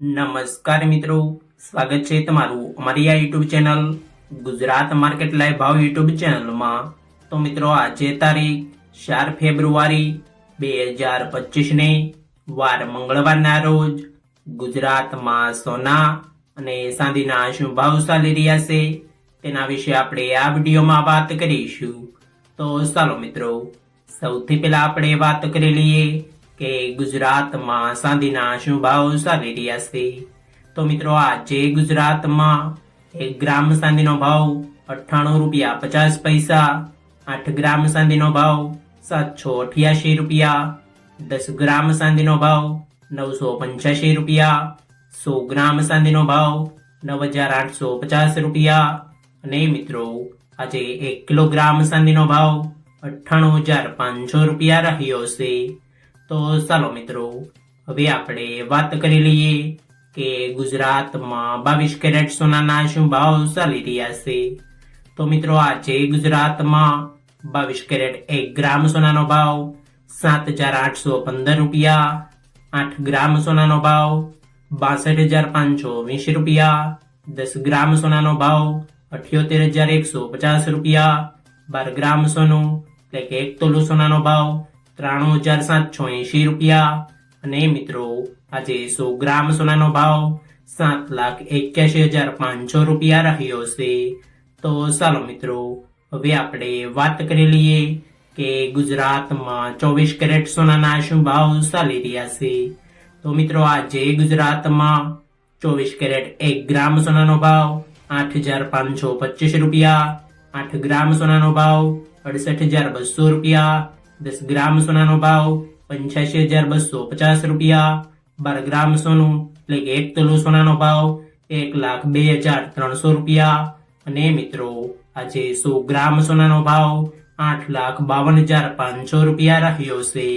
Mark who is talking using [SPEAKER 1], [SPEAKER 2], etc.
[SPEAKER 1] નમસ્કાર મિત્રો, સ્વાગત છે તમારું અમારી આ YouTube channel Gujarat market live ભાવ યુટ્યુબ ચેનલમાં। તો મિત્રો, આજે તારીખ 4 ફેબ્રુઆરી 2025 ને વાર મંગળવારના રોજ ગુજરાતમાં સોના અને ચાંદીના શું ભાવ ચાલી રહ્યા છે તેના વિશે આપણે આ વિડીયોમાં વાત કરીશું। તો ચાલો મિત્રો, સૌથી પહેલા આપણે વાત કરી લઈએ કે ગુજરાતમાં ચાંદીના શું ભાવ ચાલી રહ્યા છે। તો મિત્રો, આજે ગુજરાતમાં 1 ગ્રામ ચાંદીનો ભાવ 98 રૂપિયા 50 પૈસા, 8 ગ્રામ ચાંદીનો ભાવ 788 રૂપિયા, 10 ગ્રામ ચાંદીનો ભાવ 985 રૂપિયા, 100 ગ્રામ ચાંદીનો ભાવ 9850 રૂપિયા અને મિત્રો, આજે 1 કિલોગ્રામ ચાંદીનો ભાવ 98500 રૂપિયા રહ્યો છે। તો ચાલો મિત્રો, હવે આપણે વાત કરી લઈએ કે ગુજરાતમાં 22 કેરેટ સોનાના શું ભાવ ચાલી રહ્યા છે। તો મિત્રો, આજે ગુજરાતમાં 22 કેરેટ 1 ગ્રામ સોનાનો ભાવ 7815 રૂપિયા, 8 ગ્રામ સોનાનો ભાવ 62520 રૂપિયા, 10 ગ્રામ સોનાનો ભાવ 78150 રૂપિયા, 12 ગ્રામ સોનું એટલે કે 1 તોલું સોનાનો ભાવ 93780 રૂપિયા અને મિત્રો, આજે 100 ગ્રામ સોનાનો ભાવ 7,81,500 રૂપિયા રહ્યો છે। તો ચાલો મિત્રો, હવે આપણે વાત કરી લઈએ કે ગુજરાતમાં 24 કેરેટ સોનાના શું ભાવ ચાલી રહ્યા છે। તો મિત્રો, આજે ગુજરાતમાં 24 કેરેટ 1 ગ્રામ સોનાનો ભાવ 8,525 રૂપિયા, 8 ગ્રામ સોનાનો ભાવ 68,200 રૂપિયા, 10 ગ્રામ સોનાનો ભાવ 85,250 રૂપિયા, 12 ગ્રામ સોનું એટલે કે 1 તોલું સોનાનો ભાવ 1,02,300 રૂપિયા અને મિત્રો, આજે 100 ગ્રામ સોનાનો ભાવ 8,52,500 રૂપિયા રહ્યો છે।